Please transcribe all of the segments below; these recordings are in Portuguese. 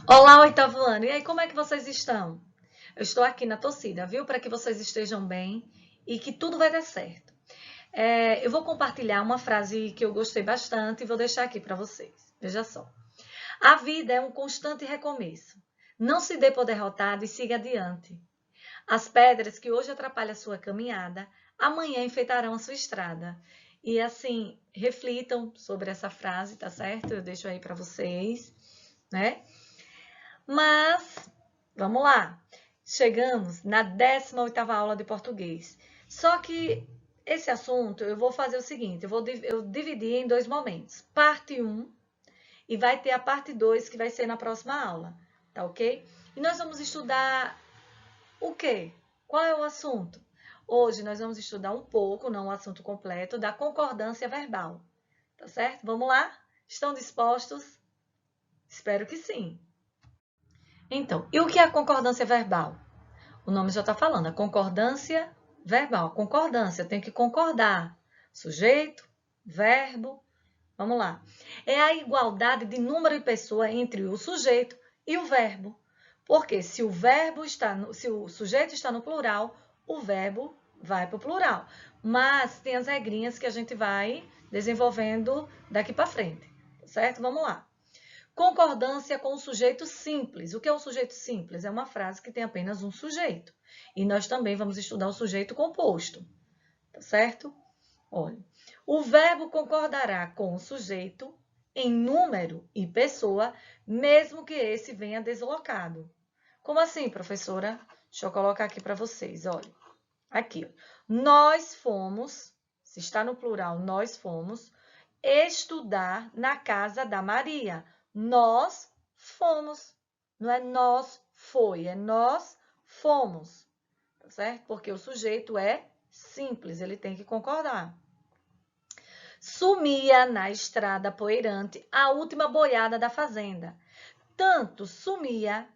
Olá, oitavo ano. E aí, como é que vocês estão? Eu estou aqui na torcida, viu? Para que vocês estejam bem e que tudo vai dar certo. Eu vou compartilhar uma frase que eu gostei bastante e vou deixar aqui para vocês. Veja só. A vida é um constante recomeço. Não se dê por derrotado e siga adiante. As pedras que hoje atrapalham a sua caminhada, amanhã enfeitarão a sua estrada. E assim, reflitam sobre essa frase, tá certo? Eu deixo aí para vocês, né? Mas, vamos lá. Chegamos na 18ª aula de português. Só que esse assunto eu vou fazer o seguinte, eu dividi em dois momentos. Parte 1 e vai ter a parte 2 que vai ser na próxima aula, tá ok? E nós vamos estudar o quê? Qual é o assunto? Hoje nós vamos estudar um pouco, não o assunto completo, da concordância verbal, tá certo? Vamos lá? Estão dispostos? Espero que sim. Então, e o que é a concordância verbal? O nome já está falando, a concordância verbal. Concordância, tem que concordar. Sujeito, verbo, vamos lá. É a igualdade de número e pessoa entre o sujeito e o verbo. Porque se se o sujeito está no plural, o verbo vai para o plural. Mas tem as regrinhas que a gente vai desenvolvendo daqui para frente, certo? Vamos lá. Concordância com o sujeito simples. O que é um sujeito simples? É uma frase que tem apenas um sujeito. E nós também vamos estudar o sujeito composto, tá certo? Olha, o verbo concordará com o sujeito em número e pessoa, mesmo que esse venha deslocado. Como assim, professora? Deixa eu colocar aqui para vocês, olha. Aqui, ó. Nós fomos, se está no plural, nós fomos estudar na casa da Maria. Nós fomos. Não é nós foi, é nós fomos. Tá certo? Porque o sujeito é simples, ele tem que concordar. Sumia na estrada poeirante a última boiada da fazenda. Tanto sumia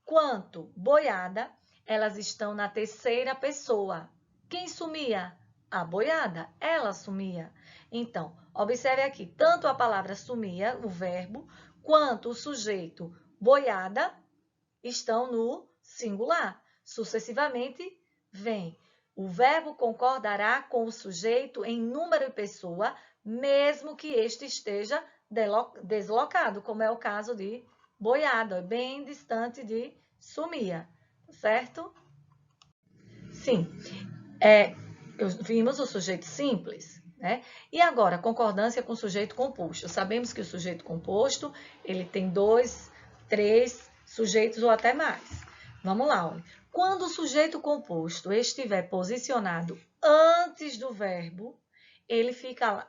quanto boiada, elas estão na terceira pessoa. Quem sumia? A boiada, ela sumia. Então, observe aqui, tanto a palavra sumia, o verbo, quanto o sujeito boiada estão no singular. Sucessivamente, vem. O verbo concordará com o sujeito em número e pessoa, mesmo que este esteja deslocado, como é o caso de boiada, bem distante de sumia, certo? Sim, vimos o sujeito simples, né? E agora, concordância com o sujeito composto. Sabemos que o sujeito composto, ele tem 2, 3 sujeitos ou até mais. Vamos lá, olha. Quando o sujeito composto estiver posicionado antes do verbo, ele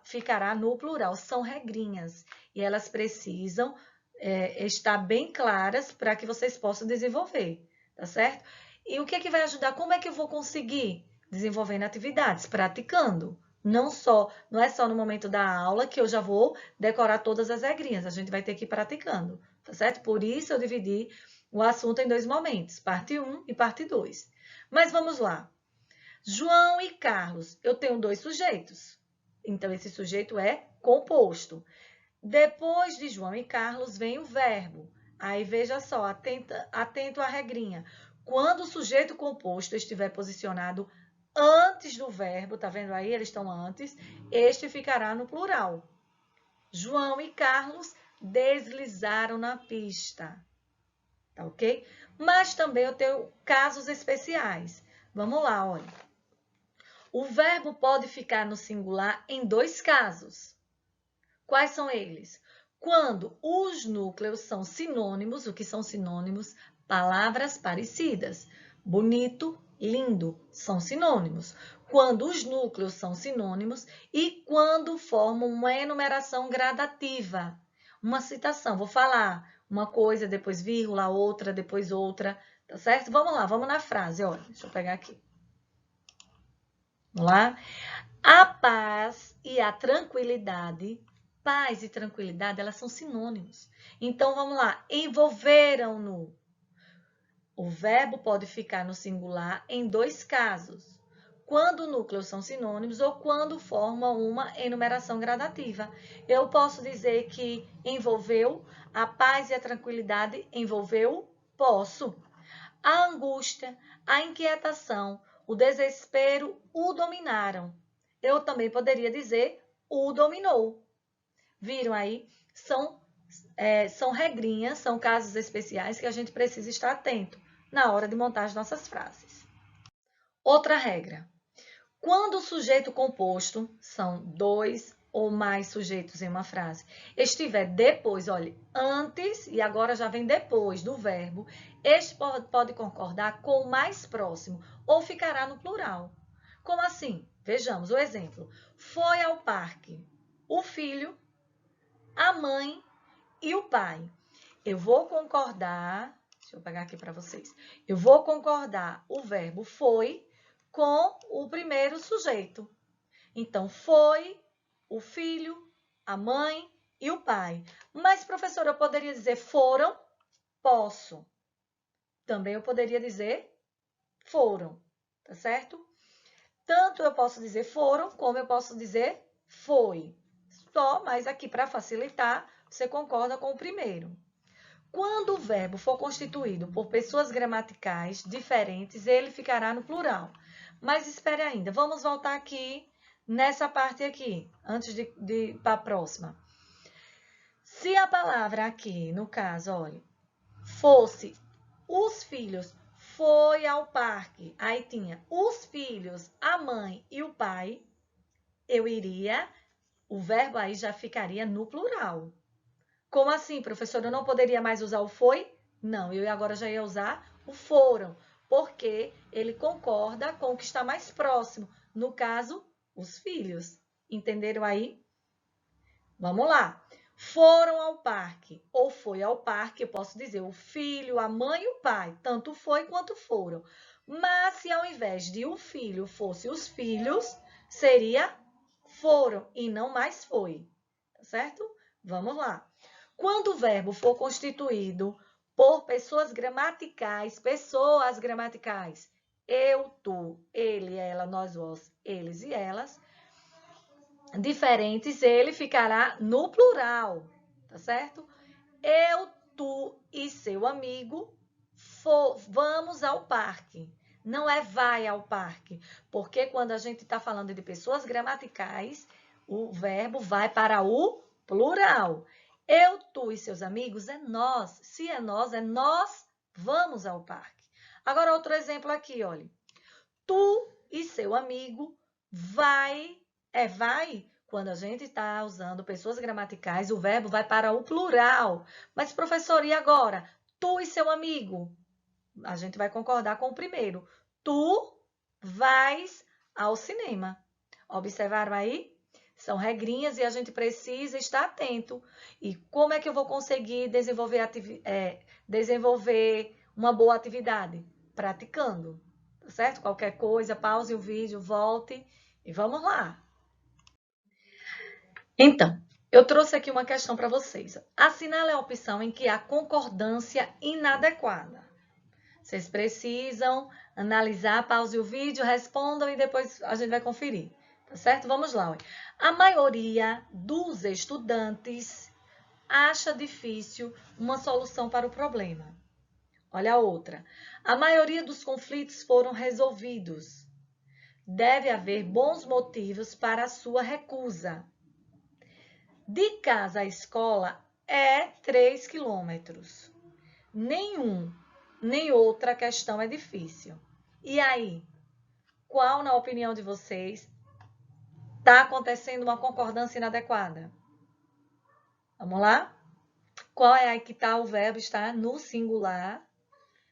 ficará no plural. São regrinhas e elas precisam estar bem claras para que vocês possam desenvolver, tá certo? E o que é que vai ajudar? Como é que eu vou conseguir? Desenvolvendo atividades, praticando. Não é só no momento da aula que eu já vou decorar todas as regrinhas, a gente vai ter que ir praticando, tá certo? Por isso eu dividi o assunto em dois momentos, parte 1 e parte 2. Mas vamos lá. João e Carlos, eu tenho dois sujeitos. Então, esse sujeito é composto. Depois de João e Carlos vem o verbo. Aí, veja só, atento à regrinha. Quando o sujeito composto estiver posicionado antes do verbo, tá vendo aí? Eles estão antes, este ficará no plural. João e Carlos deslizaram na pista, tá ok? Mas também eu tenho casos especiais. Vamos lá, olha. O verbo pode ficar no singular em dois casos. Quais são eles? Quando os núcleos são sinônimos, o que são sinônimos? Palavras parecidas. Bonito, lindo, são sinônimos. Quando os núcleos são sinônimos e quando formam uma enumeração gradativa. Uma citação, vou falar uma coisa, depois vírgula, outra, depois outra, tá certo? Vamos lá, vamos na frase, olha, deixa eu pegar aqui. Vamos lá? A paz e a tranquilidade, paz e tranquilidade, elas são sinônimos. Então, vamos lá, envolveram-no. O verbo pode ficar no singular em dois casos. quando núcleos são sinônimos ou quando formam uma enumeração gradativa. Eu posso dizer que envolveu, a paz e a tranquilidade envolveu, posso. A angústia, a inquietação, o desespero o dominaram. Eu também poderia dizer o dominou. Viram aí? São regrinhas, são casos especiais que a gente precisa estar atento na hora de montar as nossas frases. Outra regra. Quando o sujeito composto, são 2 ou mais sujeitos em uma frase, estiver depois, olha, antes e agora já vem depois do verbo, este pode concordar com o mais próximo ou ficará no plural. Como assim? Vejamos o exemplo. Foi ao parque o filho, a mãe e o pai. Eu vou concordar, deixa eu pegar aqui para vocês. Eu vou concordar o verbo foi com o primeiro sujeito. Então, foi o filho, a mãe e o pai. Mas, professora, eu poderia dizer foram? Posso. Também eu poderia dizer foram, tá certo? Tanto eu posso dizer foram, como eu posso dizer foi. Só, mas aqui para facilitar, você concorda com o primeiro. Quando o verbo for constituído por pessoas gramaticais diferentes, ele ficará no plural. Mas espere ainda, vamos voltar aqui nessa parte aqui, antes de ir para a próxima. Se a palavra aqui, no caso, olha, fosse os filhos, foi ao parque, aí tinha os filhos, a mãe e o pai, o verbo aí já ficaria no plural. Como assim, professora? Eu não poderia mais usar o foi? Não, eu agora já ia usar o foram, porque ele concorda com o que está mais próximo. No caso, os filhos. Entenderam aí? Vamos lá. Foram ao parque ou foi ao parque, eu posso dizer o filho, a mãe e o pai. Tanto foi quanto foram. Mas se ao invés de o filho fosse os filhos, seria foram e não mais foi. Tá certo? Vamos lá. Quando o verbo for constituído por pessoas gramaticais, eu, tu, ele, ela, nós, vós, eles e elas, diferentes, ele ficará no plural, tá certo? Eu, tu e seu amigo vamos ao parque. Não é vai ao parque, porque quando a gente está falando de pessoas gramaticais, o verbo vai para o plural. Eu, tu e seus amigos é nós. Se é nós vamos ao parque. Agora, outro exemplo aqui, olha. Tu e seu amigo vai. Quando a gente está usando pessoas gramaticais, o verbo vai para o plural. Mas, professor, e agora? Tu e seu amigo. A gente vai concordar com o primeiro. Tu vais ao cinema. Observaram aí? São regrinhas e a gente precisa estar atento. E como é que eu vou conseguir desenvolver uma boa atividade? Praticando, tá certo? Qualquer coisa, pause o vídeo, volte e vamos lá. Então, eu trouxe aqui uma questão para vocês. Assinale a opção em que há concordância inadequada. Vocês precisam analisar, pause o vídeo, respondam e depois a gente vai conferir. Tá certo? Vamos lá. A maioria dos estudantes acha difícil uma solução para o problema. Olha a outra. A maioria dos conflitos foram resolvidos. Deve haver bons motivos para a sua recusa. De casa à escola é 3 quilômetros. Nenhum, nem outra questão é difícil. E aí? Qual, na opinião de vocês, está acontecendo uma concordância inadequada? Vamos lá? Qual é aí que está o verbo? Está no singular,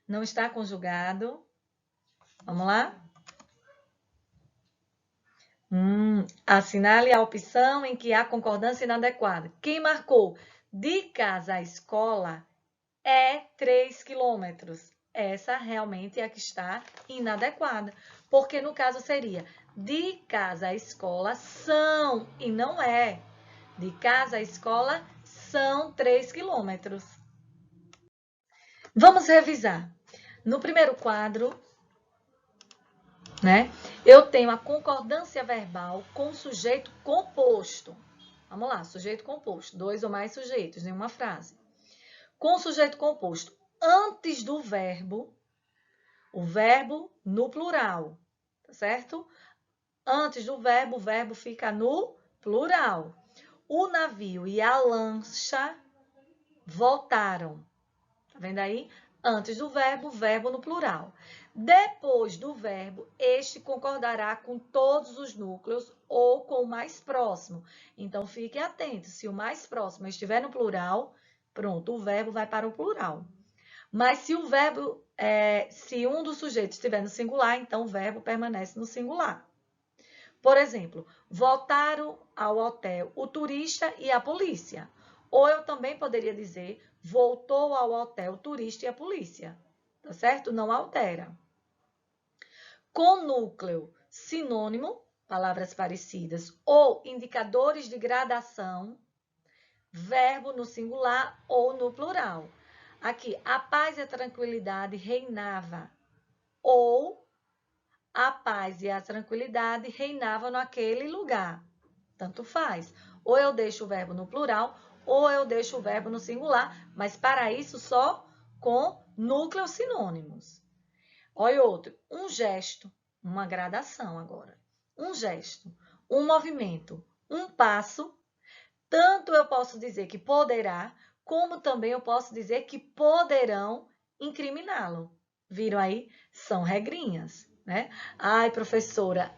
não está conjugado. Vamos lá? Assinale a opção em que há concordância inadequada. Quem marcou? De casa à escola é 3 quilômetros. Essa realmente é a que está inadequada. Porque no caso seria de casa à escola são e não é. De casa à escola são 3 quilômetros. Vamos revisar. No primeiro quadro, né? Eu tenho a concordância verbal com sujeito composto. Vamos lá, sujeito composto, 2 ou mais sujeitos em uma frase. Com sujeito composto, antes do verbo, o verbo no plural, tá certo? Antes do verbo, o verbo fica no plural. O navio e a lancha voltaram. Tá vendo aí? Antes do verbo, verbo no plural. Depois do verbo, este concordará com todos os núcleos ou com o mais próximo. Então, fique atento. Se o mais próximo estiver no plural, pronto, o verbo vai para o plural. Mas se o verbo, se um dos sujeitos estiver no singular, então o verbo permanece no singular. Por exemplo, voltaram ao hotel o turista e a polícia. Ou eu também poderia dizer, voltou ao hotel o turista e a polícia. Tá certo? Não altera. Com núcleo sinônimo, palavras parecidas, ou indicadores de gradação, verbo no singular ou no plural. Aqui, a paz e a tranquilidade reinava. Ou a paz e a tranquilidade reinavam naquele lugar. Tanto faz. Ou eu deixo o verbo no plural, ou eu deixo o verbo no singular, mas para isso só com núcleos sinônimos. Olha outro, um gesto, uma gradação agora. Um gesto, um movimento, um passo. Tanto eu posso dizer que poderá, como também eu posso dizer que poderão incriminá-lo. Viram aí? São regrinhas, né? Ai, professora,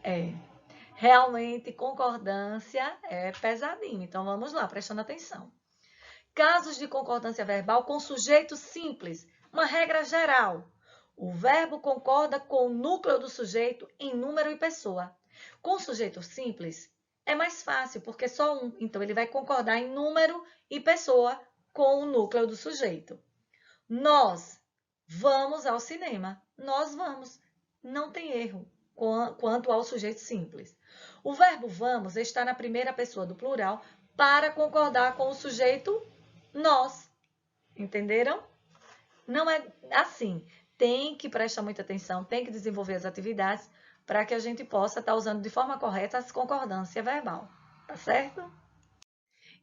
realmente concordância é pesadinho. Então, vamos lá, prestando atenção. Casos de concordância verbal com sujeito simples. Uma regra geral. O verbo concorda com o núcleo do sujeito em número e pessoa. Com sujeito simples, é mais fácil, porque é só um. Então, ele vai concordar em número e pessoa com o núcleo do sujeito. Nós vamos ao cinema. Nós vamos. Não tem erro quanto ao sujeito simples. O verbo vamos está na primeira pessoa do plural para concordar com o sujeito nós. Entenderam? Não é assim. Tem que prestar muita atenção, tem que desenvolver as atividades para que a gente possa estar usando de forma correta a concordância verbal. Tá certo?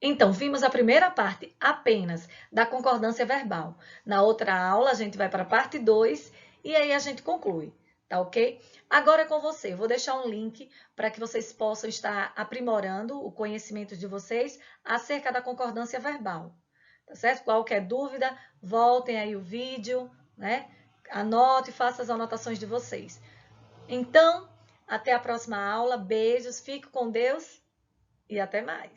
Então, vimos a primeira parte apenas da concordância verbal. Na outra aula, a gente vai para a parte 2 e aí a gente conclui, tá ok? Agora é com você. Eu vou deixar um link para que vocês possam estar aprimorando o conhecimento de vocês acerca da concordância verbal. Tá certo? Qualquer dúvida, voltem aí o vídeo, né? Anote e faça as anotações de vocês. Então, até a próxima aula. Beijos, fique com Deus e até mais.